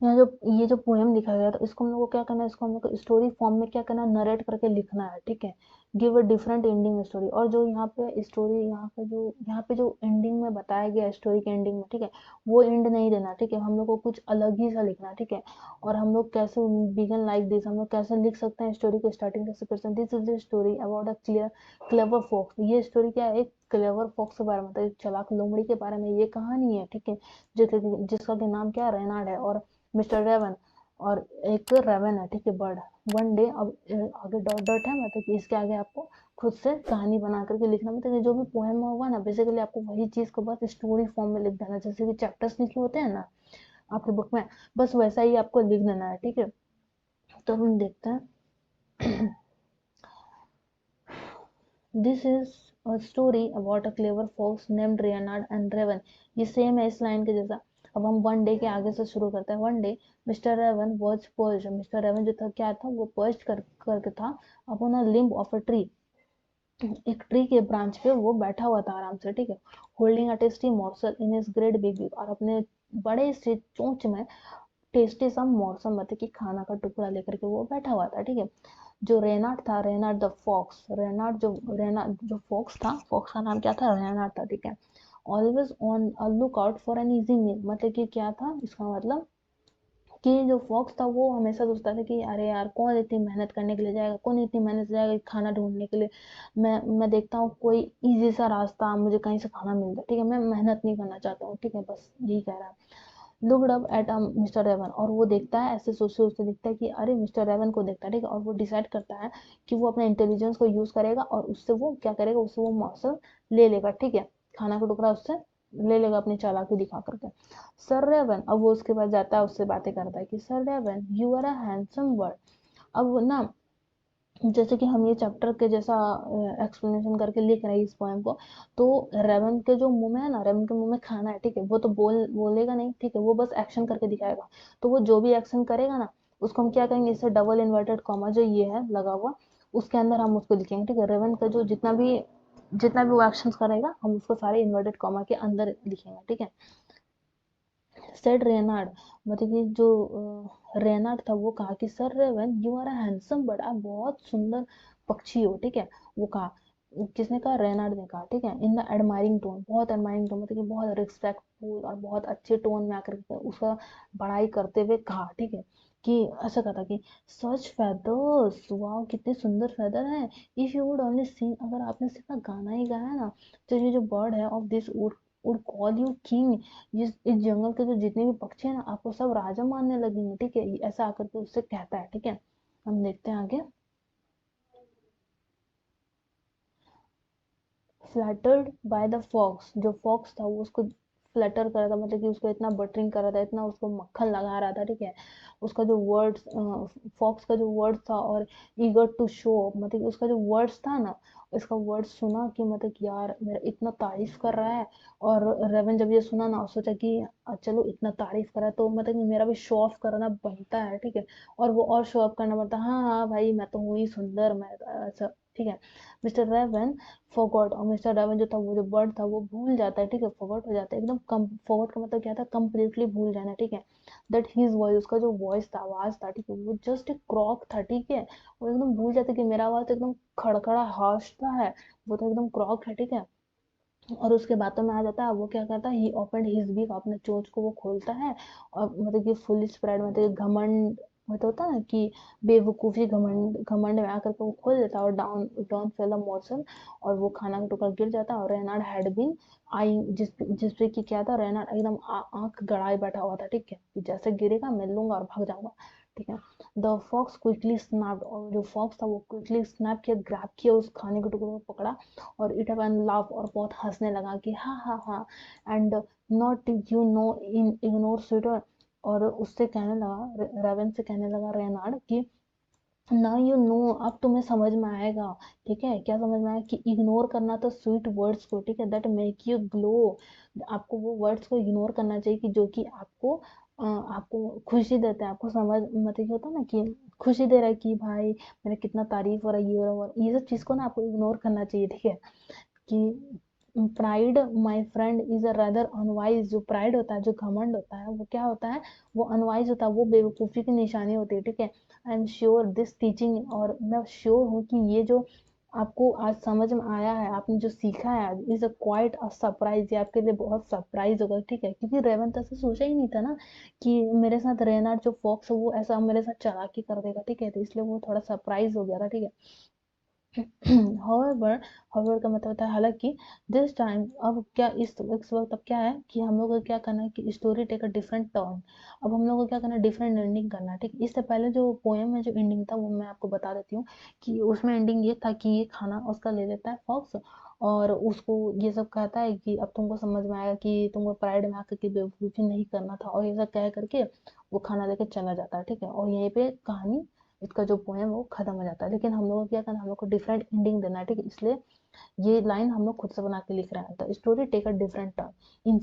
यहाँ जो ये जो पोएम लिखा गया है, तो इसको हम लोग को क्या करना है, इसको हम लोग को स्टोरी फॉर्म में क्या करना है, नरेट करके लिखना है, ठीक है। Give a different ending story, और जो यहाँ पे स्टोरी यहाँ पे जो एंडिंग में बताया गया स्टोरी के एंडिंग में, ठीक है, वो एंड नहीं देना, ठीक है, हम लोग को कुछ अलग ही सा लिखना है, ठीक है। और हम लोग कैसे बिगन लाइक दिस, हम लोग कैसे लिख सकते हैं स्टोरी को, स्टार्टिंग कैसे कर सकते हैं, this is the story about a clever fox, ये स्टोरी क्या है, एक क्लेवर फॉक्स के बारे में, मतलब एक चालाक लोमड़ी के बारे में ये कहानी है, ठीक है। जिसका के नाम क्या है, रेनाड है, और मिस्टर रेवन, और एक रेवन है, ठीक है, बर्ड। वन डे, अब आगे डॉट डॉट है, मतलब कि इसके आगे आपको खुद से कहानी बना करके लिखना, मतलब जो भी पोएम होगा ना बेसिकली आपको वही चीज को बस स्टोरी फॉर्म में लिख देना, जैसे कि चैप्टर्स लिखे होते हैं ना आपके बुक में, बस वैसा ही आपको लिख देना है, ठीक है। तो हम देखते हैं। This is a story about a clever fox named Renard and raven, ये सेम है इस लाइन के जैसा। अब हम वन डे के आगे से शुरू करते हैं। One day Mister Raven was perched, Mister Raven जो था क्या था, वो पर्च्ड करके था upon a limb of a tree, एक ट्री के ब्रांच पे वो बैठा हुआ था आराम से, ठीक है। Holding a tasty morsel in his great big beak, और अपने बड़े से चोंच में टेस्टी सा मॉर्सल मतलब कि खाना का टुकड़ा लेकर के वो बैठा हुआ था, ठीक है। जो रेनार्ड था, रेनार्ड द फॉक्स, रेनार्ड जो फॉक्स था, फॉक्स का नाम क्या था, रेनार्ड था, ठीक है। Always on look out for an easy meal, मतलब कि क्या था इसका मतलब कि जो फॉक्स था वो हमेशा सोचता था कि अरे यार कौन इतनी मेहनत करने के लिए जाएगा, कौन इतनी मेहनत से जाएगा खाना ढूंढने के लिए, मैं देखता हूँ कोई इजी सा रास्ता मुझे कहीं से खाना मिल जाए, ठीक है, मैं मेहनत नहीं करना चाहता हूँ, ठीक है, बस यही कह रहा है। Looked up at mister Raven, और वो देखता है ऐसे सोचते सोचते देखता है कि अरे मिस्टर रेवन को देखता है, ठीक है, और वो डिसाइड करता है कि वो अपने इंटेलिजेंस को यूज करेगा और उससे वो क्या करेगा, उससे वो मॉर्सल ले लेगा, ठीक है, खाना का टुकड़ा उससे ले लेगा अपनी चालाकी दिखा करके। सर रेवन, अब वो उसके पास जाता है उससे बातें करता है कि sir Raven you are a handsome bird, अब ना जैसे कि हम ये चैप्टर के जैसा एक्सप्लेनेशन करके लिख रहे हैं इस पोएम को, तो रेवन के जो मुंह में है ना, रेवन के मुंह में खाना है, ठीक है, वो तो बोलेगा नहीं, ठीक है, वो बस एक्शन करके दिखाएगा। तो वो जो भी एक्शन करेगा ना, उसको हम क्या कहेंगे, इससे डबल इन्वर्टेड कॉमा जो ये है लगा हुआ, उसके अंदर हम उसको लिखेंगे, ठीक है। रेवन का जो जितना भी वो एक्शन करेगा, हम उसको सारे इन्वर्टेड कॉमा के अंदर लिखेंगे, ठीक है। सेड रेनार्ड, मतलब कि जो रेनार्ड था वो कहा कि sir Raven, you are handsome bird, आप बहुत सुंदर पक्षी हो, ठीक है। वो कहा, किसने कहा, रेनार्ड ने कहा, ठीक है, इन द एडमायरिंग टोन, बहुत एडमायरिंग टोन, मतलब कि बहुत रिस्पेक्टफुल और बहुत अच्छे टोन में आकर उसका बड़ाई करते हुए कहा, ठीक है, कि ऐसा कहा था कि सच फेदर्स, वाह कितने सुंदर फेदर हैं, if you would only sing, अगर आपने सिर्फ गाना ही गाया ना, तो ये जो बर्ड है of this would call you king, इस जंगल के जो जितने भी पक्षी हैं ना, आपको सब राजा मानने लगेंगे, ठीक है, ऐसा आकर के उससे कहता है, ठीक है। हम देखते हैं आगे। फ्लैटर्ड बाय द फॉक्स, जो फॉक्स था वो उसको फ्लटर कर रहा था, मतलब कि उसको इतना बटरिंग कर रहा था, इतना उसको मक्खन लगा रहा था, ठीक है। उसका जो वर्ड्स, फॉक्स का जो वर्ड्स था, और ईगर टू शो, मतलब कि उसका जो वर्ड्स था ना, इसका वर्ड सुना कि मतलब कि यार मेरा इतना तारीफ कर रहा है। और रेवन जब ये सुना ना, सोचा कि चलो इतना तारीफ कर रहा है तो मतलब कि मेरा भी शो ऑफ करना बनता है, ठीक है। और वो और शो ऑफ करना पड़ता है, हाँ हाँ भाई मैं तो हूँ ही सुंदर, मैं ऐसा, ठीक है। मिस्टर रेवन फॉरगॉट, और मिस्टर रेवन जो था, वो जो बर्ड था, वो भूल जाता है, ठीक है, फॉरगॉट हो जाता है एकदम, कम फॉरगॉट का मतलब क्या था, कंप्लीटली भूल जाना, ठीक है। दैट हिज वॉइस, उसका जो वॉइस था, आवाज था, ठीक है, वो जस्ट एक क्रॉक था, ठीक है। वो एकदम भूल जाता है कि मेरा आवाज एकदम खड़खड़ा हाश था है, वो तो एकदम क्रॉक है, ठीक है। और उसके बातों में आ जाता है, वो क्या करता है, ही ओपनड हिज बीक, अपने चोंच को वो खोलता है, और मतलब कि फुल स्प्रेड, मतलब कि घमंड, मतलब होता है ना कि बेवकूफी, घमंड घमंड में आकर के वो खोल देता है, और down down fail the morsel, और वो खाना का टुकड़ा गिर जाता है। और रेनार्ड हैड बीन आई, जिस पे कि क्या था, रेनार्ड एकदम आंख गड़ाए बैठा हुआ था, ठीक है, कि जैसे गिरेगा मिल लूंगा और भाग जाऊंगा, ठीक है। द फॉक्स क्विकली स्नैप्ड, और जो फॉक्स था वो क्विकली स्नैप किया, ग्रैब किया उस खाने के टुकड़े को, पकड़ा और इट अप एंड लाफ, और बहुत हंसने लगा कि हाँ हाँ हाँ, and not you know in ignore sweeter, और उससे कहने लगा, रेवन से कहने लगा रेनार्ड कि ना यू नो, अब तुम्हें समझ में आएगा, ठीक है, क्या समझ में आया, कि इग्नोर करना था स्वीट वर्ड्स को, ठीक है, दैट मेक यू ग्लो, आपको वो वर्ड्स को इग्नोर करना चाहिए कि जो कि आपको खुशी देते हैं, आपको समझ, मतलब होता है ना कि खुशी दे रहा है कि भाई मेरा कितना तारीफ हो रहा है, ये हो रहा है, ये सब चीज को ना आपको इग्नोर करना चाहिए, ठीक है। कि pride my friend is a rather unwise, जो प्राइड होता है, जो घमंड होता है, वो क्या होता है, वो अनवाइज होता है, वो बेवकूफ़ी की निशानी होती है, ठीक है। I am sure this teaching, और मैं श्योर हूँ कि ये जो आपको आज समझ में आया है, आपने जो सीखा है आज, is a quite a surprise, ये आपके लिए बहुत सरप्राइज होगा, ठीक है, क्योंकि रेवंत ऐसा सोचा ही नहीं था ना कि मेरे साथ रेनार जो फॉक्स है वो ऐसा मेरे साथ चालाकी कर देगा, ठीक है, तो इसलिए वो थोड़ा सरप्राइज हो गया था, ठीक है। however however का मतलब होता है हालांकि, दिस टाइम, अब क्या इस वक्त अब क्या है कि हम लोग को क्या करना है कि story take a different turn, अब हम लोग को क्या करना है, डिफरेंट एंडिंग करना है, ठीक। इससे पहले जो पोएम में जो एंडिंग था वो मैं आपको बता देती हूँ, कि उसमें एंडिंग ये था कि ये खाना उसका ले लेता है फॉक्स, और उसको ये सब कहता है कि अब तुमको समझ में आएगा कि तुमको प्राइड में आकर के बेवकूफ़ी नहीं करना था, और ये सब कह करके वो खाना लेके चला जाता है, ठीक है, और यहीं पे कहानी, इसका जो पोएम है वो खत्म हो जाता है। लेकिन हम लोग को क्या करना है, हम लोग को डिफरेंट एंडिंग देना है, ठीक है, इसलिए ये लाइन हम लोग खुद से बना के लिख रहे हैं, the story take a different turn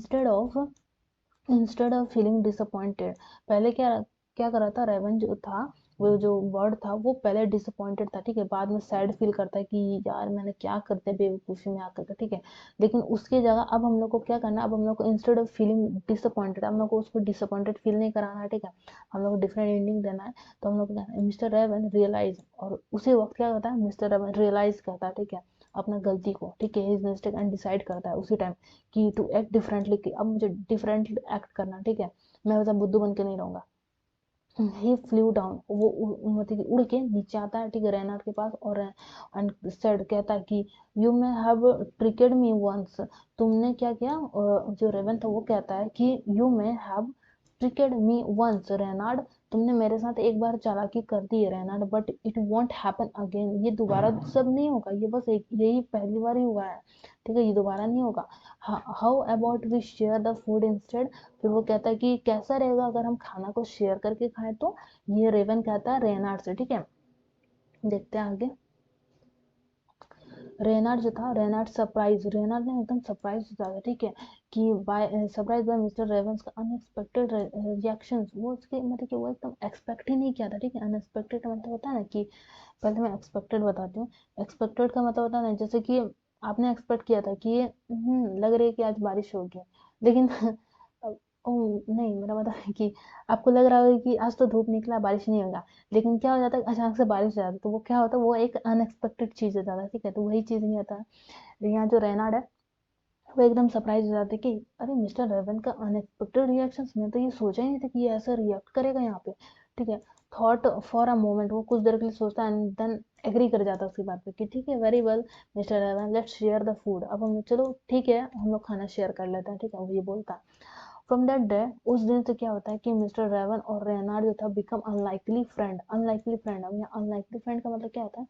instead of feeling disappointed. पहले क्या क्या कर रहा था, रेवन जो था, वो जो बर्ड था, वो पहले डिसअपॉइंटेड था, ठीक है, बाद में सैड फील करता है कि यार मैंने क्या करते बेवकूफ़ी में आकर के, ठीक है। लेकिन उसकी जगह अब हम लोग को क्या करना है, अब हम लोग को इंस्टेड ऑफ फीलिंग डिसअपॉइंटेड, हम लोग को उसको डिसअपॉइंटेड फील नहीं कराना है, ठीक है, हम लोग को डिफरेंट एंडिंग देना है। तो हम लोग को क्या है, मिस्टर रेवन रियलाइज, और उसी वक्त क्या होता है, मिस्टर रेवन रियलाइज करता है, ठीक है, अपना गलती को, ठीक है, हिज मिस्टेक, एंड डिसाइड करता है उसी टाइम कि टू एक्ट डिफरेंटली, कि अब मुझे डिफरेंटली एक्ट करना, ठीक है, मैं वैसा बुद्धू बन के नहीं रहूंगा। ही फ्लू डाउन, वो मतलब कि उड़ के नीचे आता है, ठीक है, रेनार के पास, और एंड सेड, कहता है कि you may have tricked me once, तुमने क्या किया, जो रेवन था वो कहता है कि you may have tricked me once Reynard, तुमने मेरे साथ एक बार चालाकी कर दी है Reynard, but it won't happen again, ये दोबारा सब नहीं होगा, ये बस एक यही पहली बार ही हुआ है, ठीक है, ये दोबारा नहीं होगा। How about we share the food instead, फिर वो कहता है कि कैसा रहेगा अगर हम खाना को शेयर करके खाएं, तो ये रेवन कहता है रेनार्ड से, ठीक है। देखते हैं आगे। रेनार्ड जो था, रेनार्ड ने एकदम सरप्राइज हो जाता, ठीक है, कि by surprise by mister ravens का अनएक्सपेक्टेड रिएक्शंस। वो उसके मतलब कि वो एकदम एक्सपेक्ट ही नहीं किया था, ठीक है। अनएक्सपेक्टेड मतलब होता है ना कि, पहले मैं एक्सपेक्टेड बताती हूँ। एक्सपेक्टेड का मतलब होता है ना, जैसे कि आपने एक्सपेक्ट किया था कि लग रही है कि आज बारिश होगी, लेकिन ओ नहीं, मेरा मतलब है कि आपको लग रहा होगा कि आज तो धूप निकला, बारिश नहीं होगा, लेकिन क्या हो जाता है, अचानक से बारिश हो जाती है, तो वो क्या होता है, वो एक अनएक्सपेक्टेड चीज हो जाता है, ठीक है। तो वही चीज नहीं होता है यहाँ। जो रेनाड है वो एकदम सरप्राइज हो जाते कि अरे मिस्टर रेवन का अनएक्सपेक्टेड रिएक्शन, मैं तो ये सोचा ही नहीं था कि ये ऐसा रिएक्ट करेगा यहाँ पे, ठीक है। थॉट फॉर अ मोमेंट, वो कुछ देर के लिए सोचता है एंड देन एग्री कर जाता है उसकी बात पे कि ठीक है, very well mister Raven, let's share the food. अब हम चलो ठीक है, हम लोग खाना शेयर कर लेते हैं, ठीक है, वो ये बोलता है। फ्रॉम दैट डे, उस दिन से क्या होता है कि मिस्टर रेवन और रेनाड जो था become unlikely friend. Unlikely friend, अब यहाँ अनलाइकली फ्रेंड का मतलब क्या होता है,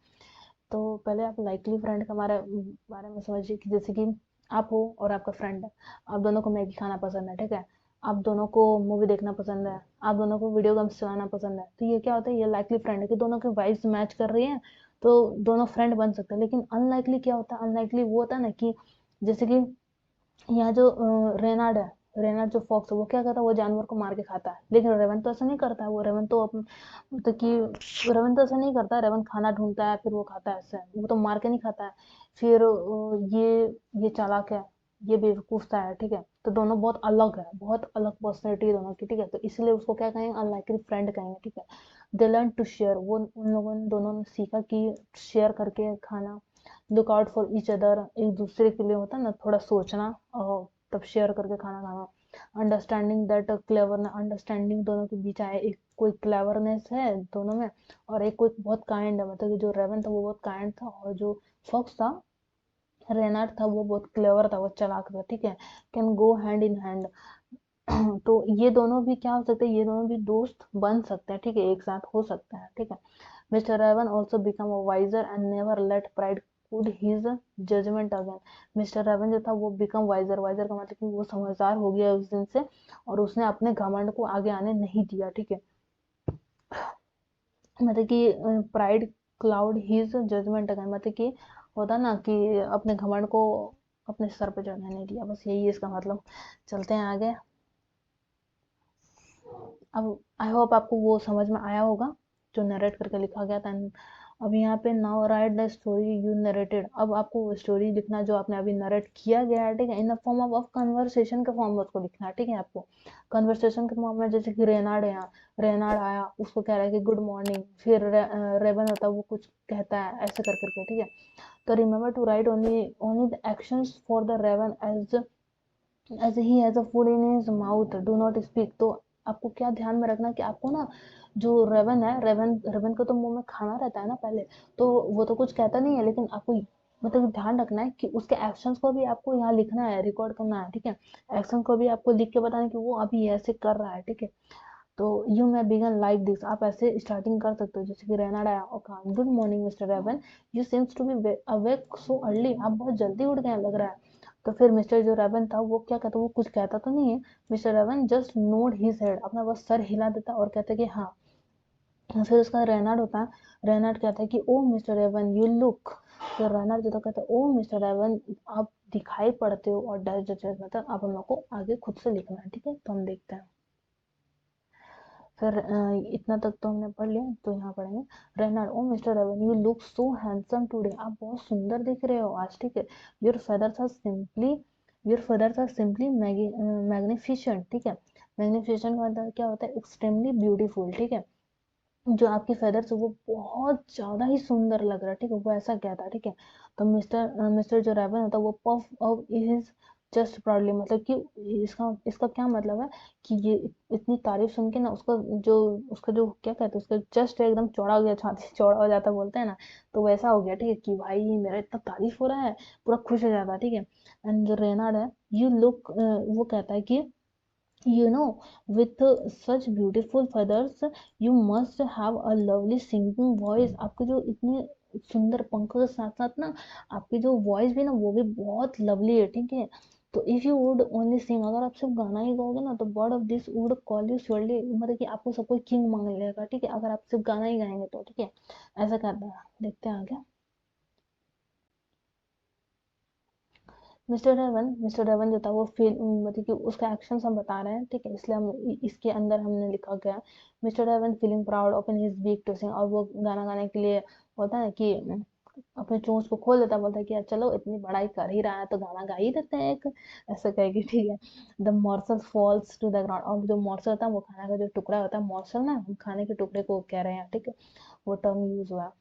तो पहले आप लाइकली फ्रेंड के बारे में समझिए कि जैसे कि आप हो और आपका फ्रेंड है, आप दोनों को मैगी खाना पसंद है, ठीक है, आप दोनों को मूवी देखना पसंद है, आप दोनों को वीडियो गेम्स चलाना पसंद है, तो ये क्या होता है, ये लाइकली फ्रेंड है कि दोनों की वाइब्स मैच कर रही है, तो दोनों फ्रेंड बन सकते हैं। लेकिन अनलाइकली क्या होता है, अनलाइकली वो होता है ना कि जैसे कि यहाँ जो रेनाड है, रेनाड जो फॉक्स है, वो क्या करता है, वो जानवर को मार के खाता है, लेकिन रेवन तो ऐसा नहीं करता है। वो रेवन तो मतलब कि रेवन तो ऐसा नहीं करता है, रेवन खाना ढूंढता है फिर वो खाता है, ऐसे वो तो मार के नहीं खाता है। फिर ये चालाक है, ये बेवकूफ सा है, ठीक है। तो दोनों बहुत अलग है, बहुत अलग पर्सनैलिटी है दोनों की, ठीक है। तो इसलिए उसको क्या कहेंगे, अनलाइकली फ्रेंड कहेंगे, ठीक है। दे लर्न टू शेयर, वो उन लोगों ने दोनों ने सीखा कि शेयर करके खाना, look out for each other, एक दूसरे के लिए होता है ना थोड़ा सोचना, और तब शेयर करके खाना खाना। अंडरस्टैंडिंग दैट क्लेवर, अंडरस्टैंडिंग दोनों के बीच आए, एक कोई क्लेवरनेस है दोनों में, और एक कोई बहुत काइंड है, मतलब कि जो रेवन था वो बहुत काइंड था, और जो फॉक्स था, रेनार्ड था, वो बहुत क्लेवर था, वो चालाक था, ठीक है। Can go hand in hand. तो ये दोनों भी क्या हो सकते हैं, ये दोनों भी दोस्त बन सकते हैं, ठीक है, एक साथ हो सकते हैं, ठीक है। Mister Raven also become a wiser and never let pride could his judgment again. Mister Raven जो था वो बिकम वाइजर, वाइजर का मतलब कि वो समझदार हो गया उस दिन से, और उसने अपने घमंड को आगे आने नहीं दिया, ठीक है। मतलब कि pride cloud his judgment again, मतलब कि होता ना कि अपने घमंड को अपने सर पे चढ़ने नहीं दिया, बस यही है इसका मतलब। चलते हैं आगे। अब आई होप आपको वो समझ में आया होगा जो नरेट करके लिखा गया था। अब यहाँ पे now right the story you narrated. अब आपको वो स्टोरी लिखना जो आपने अभी नरेट किया गया है, ठीक है, इन द फॉर्म ऑफ कन्वर्सेशन के फॉर्म में उसको लिखना है, ठीक है। आपको कन्वर्सेशन के फॉर्म में, जैसे कि रेनाड है यहाँ, रेनाड आया, उसको कह रहा है कि गुड मॉर्निंग, फिर रेवन होता है वो कुछ कहता है, ऐसे कर करके, ठीक है। तो remember to write only only the actions for the raven as he has a food in his mouth, do not speak. तो आपको क्या ध्यान में रखना कि आपको ना, जो रेवन है, रेवन रेवन को तो मुंह में खाना रहता है ना पहले, तो वो तो कुछ कहता नहीं है, लेकिन आपको मतलब ध्यान रखना है कि उसके एक्शंस को भी आपको यहाँ लिखना है, रिकॉर्ड करना है, ठीक है। एक्शन को भी आपको लिख के बताना कि वो अभी ऐसे कर रहा है, ठीक है। तो you may begin like this, आप ऐसे स्टार्टिंग कर सकते हो, जैसे कि रेनाड आया और कहा good morning mister Raven, you seems to be awake so early, आप बहुत जल्दी उठ गए लग रहा है। तो फिर मिस्टर जो रेवन था वो क्या कहता, वो कुछ कहता तो नहीं है, mister Raven just nod his head, अपना बस सर हिला देता और कहता कि हाँ। फिर उसका रेनाड होता है, रेनाड कहता है कि ओ मिस्टर रेवन यू लुक, फिर रेनाड जो था कहता है ओ मिस्टर रेवन, आप दिखाई पड़ते हो, और डर मतलब अब हम लोग को आगे खुद से लिखना है, ठीक है। तो हम देखते हैं। फिर इतना तक तो हमने पढ़ लिया, तो यहाँ पढ़ेंगे। Reynard O Mister Raven you look so handsome today, आप बहुत सुंदर दिख रहे हो आज, ठीक है। Your feathers are simply your feathers are simply magnificent, ठीक है। मैग्निफिशेंट का मतलब क्या होता है, एक्सट्रीमली ब्यूटीफुल, ठीक है। जो आपके फेदर्स है वो बहुत ज्यादा ही सुंदर लग रहा है, ठीक है, वो ऐसा कहता है, ठीक है। तो मिस्टर जो रेवन होता है वो puff of his just proudly, मतलब कि इसका क्या मतलब है कि ये इतनी तारीफ सुन के ना, उसका जो क्या कहते हैं, उसका जस्ट एकदम चौड़ा हो गया, छाती चौड़ा हो जाता बोलते हैं ना, तो वैसा हो गया, ठीक है, कि भाई मेरा इतना तारीफ हो रहा है, पूरा खुश हो जाता है, ठीक है। एंड जो रेनाड है, यू लुक, वो कहता है कि you know with such beautiful feathers you must have a lovely singing voice, आपके जो इतने सुंदर पंखों के साथ साथ ना, आपकी जो वॉइस भी ना वो भी बहुत लवली है, ठीक है। तो if you would only sing, अगर आप सिर्फ गाना ही गाओगे ना तो bird of this would call you surely, मतलब कि आपको सब कोई किंग मान लेगा, ठीक है, अगर आप सिर्फ गाना ही गाएंगे तो, ठीक है, ऐसा करना है। देखते हैं आगे। मिस्टर रेवन जो था वो फील, मतलब कि उसका एक्शन हम बता रहे हैं, ठीक है, इसलिए हम इसके अंदर हमने लिखा गया mister Raven feeling proud open his beak to sing, और वो गाना गाने के लिए होता है कि अपने चोंच को खोल देता, बोलता है कि यार चलो इतनी बड़ाई कर ही रहा है तो गाना गा ही देते हैं एक, ऐसा कहेगी, ठीक है। The morsel falls to the ground, और जो मॉर्सल होता है वो खाने का जो टुकड़ा होता है, मॉर्सल ना हम खाने के टुकड़े को कह रहे हैं, ठीक है, वो टर्म यूज हुआ है।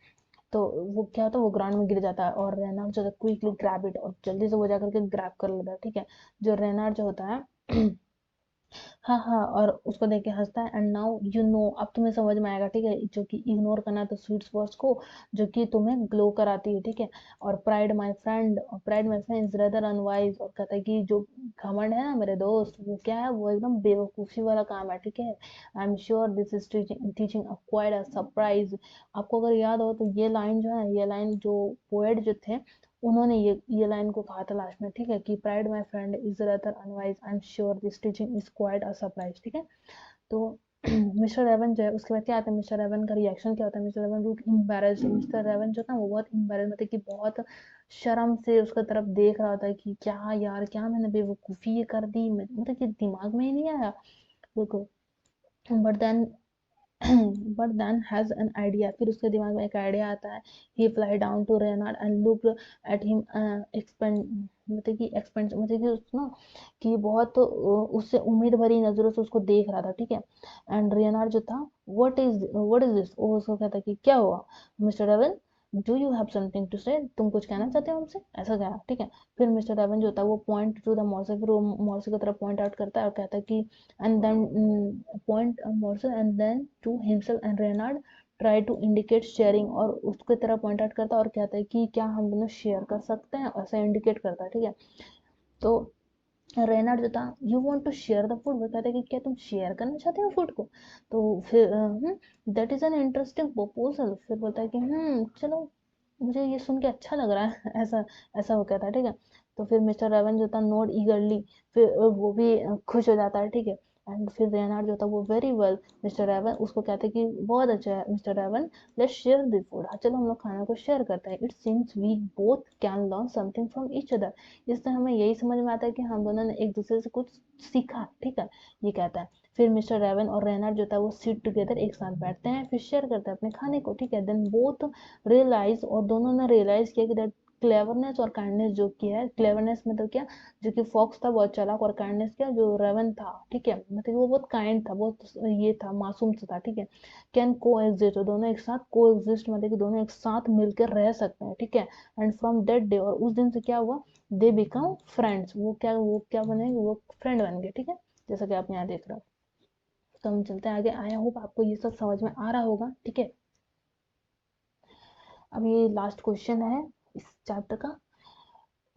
तो वो क्या होता है, वो ग्राउंड में गिर जाता है और रेनाल्ड जो क्विकली ग्रैब इट, और जल्दी से वो जाकर के ग्रैब कर लेता है, ठीक है। जो रेनाल्ड जो होता है हाँ हाँ, और उसको देख के हंसता है, एंड नाउ यू नो, अब तुम्हें समझ में आएगा, ठीक है, जो कि इग्नोर करना है तो स्वीट स्पॉट्स को जो कि तुम्हें ग्लो कराती है, ठीक है। और pride my friend is rather unwise, और कहता है कि जो घमंड है ना मेरे दोस्त, वो क्या है, वो एकदम बेवकूफी वाला काम है, ठीक है। I am sure this is teaching quite a surprise. आपको अगर याद हो तो ये लाइन जो है, ये लाइन जो पोएट जो थे उन्होंने ये लाइन को कहा था लास्ट में, ठीक है, कि pride my friend is rather unwise, I am sure this teaching is quite a surprise, ठीक है। तो मिस्टर रेवन जो है उसके बाद क्या आता है, मिस्टर रेवन का रिएक्शन क्या होता है, mister Raven look embarrassed, mister Raven जो था वो बहुत एम्बैरेस्ड, मतलब कि बहुत शर्म से उसका तरफ देख रहा होता है कि क्या यार, क्या मैंने बेवकूफ़ी ये कर दी, मतलब कि दिमाग में ही नहीं आया, देखो। But then but then has an idea, फिर उसके दिमाग में एक आइडिया आता है। He fly down to Reynard and look at him expand, मतलब कि ना कि बहुत उससे उम्मीद भरी नजरों से उसको देख रहा था, ठीक है। एंड रेनार्ड जो था, व्हाट इज दिस, वो उसको कहता है कि क्या हुआ mister Raven, do you have something to say, तुम कुछ कहना चाहते हो हमसे, ऐसा कहा, ठीक है। फिर मिस्टर रेवन जो था वो पॉइंट टू द मॉर्सल, फिर वो मॉर्सल की तरफ पॉइंट आउट करता है और कहता है कि and then point Morrison and then to himself and Reynard try to indicate sharing, और उसके तरह पॉइंट आउट करता है और कहता है कि क्या हम दोनों शेयर कर सकते हैं, ऐसा इंडिकेट करता है, ठीक है। तो रेनार्ड जो था, you want to share the food, वो कहता है कि क्या तुम शेयर करना चाहते हो फूड को। तो फिर that is an interesting proposal, फिर बोलता है कि चलो मुझे ये सुन के अच्छा लग रहा है ऐसा ऐसा वो कहता है, ठीक है। तो फिर मिस्टर रेवन जो था नोड ईगरली, फिर वो भी खुश हो जाता है, ठीक है। एंड फिर रेनार्ड जो था वो वेरी वेल, मिस्टर रेवन उसको कहते हैं कि बहुत अच्छा है mister Raven, let's share the food, चलो हम लोग खाना को शेयर करते हैं, it seems we both can learn something from each other, इससे हमें यही समझ में आता है कि हम दोनों ने एक दूसरे से कुछ सीखा, ठीक है, ये कहता है। फिर मिस्टर रेवन और रेनार्ड जो था वो सिट टुगेदर एक साथ बैठते हैं, फिर शेयर करते हैं अपने खाने को, ठीक है। देन बोथ रियलाइज, और दोनों ने रियलाइज किया कि दैट क्लेवरनेस और काइंडनेस जो की है, क्लेवरनेस मतलब क्या, जो कि फॉक्स था बहुत चालाक, और काइंडनेस क्या, जो रेवन था, ठीक है, मतलब वो बहुत काइंड था, बहुत ये था, मासूम सा था, ठीक है। कैन को एग्जिस्ट, दोनों एक साथ को एग्जिस्ट, मतलब कि दोनों एक साथ मिलकर रह सकते हैं, ठीक है। एंड फ्रॉम दैट डे, और उस दिन से क्या हुआ, दे बिकम फ्रेंड्स, वो क्या बने, वो फ्रेंड बन गए, ठीक है, जैसा कि आप यहाँ देख रहे हो। तो हम चलते हैं आगे, आई होप आपको ये सब समझ में आ रहा होगा, ठीक है। अब ये लास्ट क्वेश्चन है इस चैप्टर का,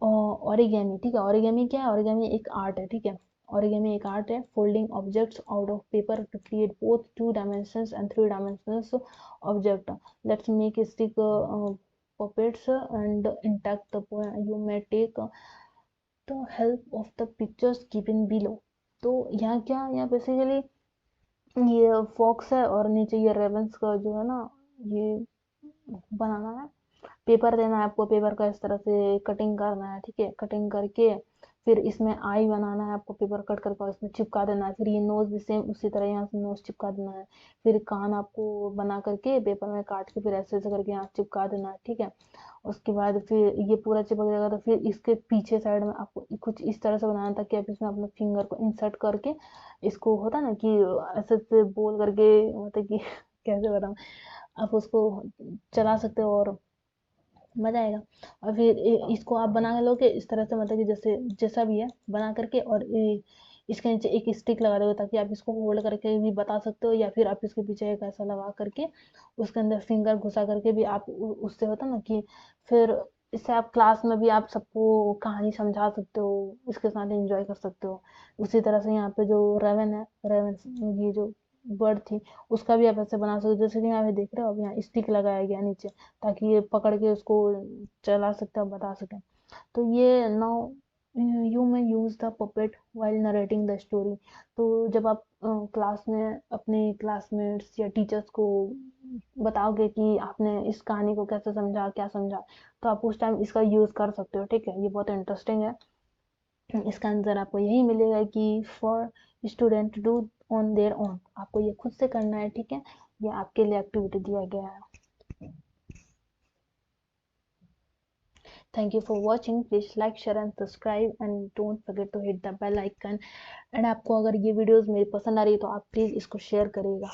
ओरिगेमी, ठीक है। ओरिगेमी क्या है, ओरिगेमी एक आर्ट है, ठीक है। ओरिगेमी एक आर्ट है, folding objects out of paper two create both 2 dimensions and 3 dimensions object, let's make a stick puppets and intact the poem, you may take the help of the pictures given below। तो यहाँ क्या, यहाँ basically ये fox है और नीचे ये ravens का जो है ना, ये बनाना है, पेपर देना है आपको, पेपर का इस तरह से कटिंग करना है, ठीक है, कटिंग करके फिर इसमें आई बनाना है आपको, पेपर कट करके और इसमें चिपका देना है, फिर ये नोज भी सेम उसी तरह यहाँ से नोज चिपका देना है, फिर कान आपको बना करके पेपर में काट के फिर ऐसे ऐसे करके यहाँ चिपका देना है, ठीक है। उसके बाद फिर ये पूरा चिपक जाएगा तो फिर इसके पीछे साइड में आपको कुछ इस तरह से बनाना था कि आप इसमें अपने फिंगर को इंसर्ट करके, इसको होता ना कि ऐसे ऐसे बोल करके, मतलब कि कैसे बताऊँ, आप उसको चला सकते हो और मजा आएगा। और फिर इसको आप बना के लोगे इस तरह से, मतलब कि जैसे जैसा भी है बना करके, और इसके नीचे एक स्टिक लगा दोगे ताकि आप इसको होल्ड करके भी बता सकते हो, या फिर आप इसके पीछे एक ऐसा लगा करके उसके अंदर फिंगर घुसा करके भी आप उससे होता ना कि फिर इससे आप क्लास में भी आप सबको कहानी समझा सकते हो, इसके साथ एंजॉय कर सकते हो। उसी तरह से यहाँ पे जो रेवन है, रेवन ये जो बर्ड थी, उसका भी आप ऐसे बना सकते हो, जैसे कि यहाँ पे देख रहे हो, अब यहाँ स्टिक लगाया गया नीचे ताकि ये पकड़ के उसको चला सकते हैं, बता सकें। तो ये now you may use the puppet while narrating the story. तो जब आप क्लास में अपने क्लासमेट्स या टीचर्स को बताओगे कि आपने इस कहानी को कैसे समझा, क्या समझा, तो आप उस टाइम इसका यूज़ कर सकते हो। ठीक है, ये बहुत इंटरेस्टिंग है। इसका आंसर आपको यही मिलेगा कि for student do on their own, आपको ये खुद से करना है। ठीक है, ये आपके लिए एक्टिविटी दिया गया है। Thank you for watching. Please like, share and subscribe and don't forget to hit the bell icon. And आपको अगर ये वीडियोस मेरी पसंद आ रही है तो आप प्लीज़ इसको शेयर करिएगा।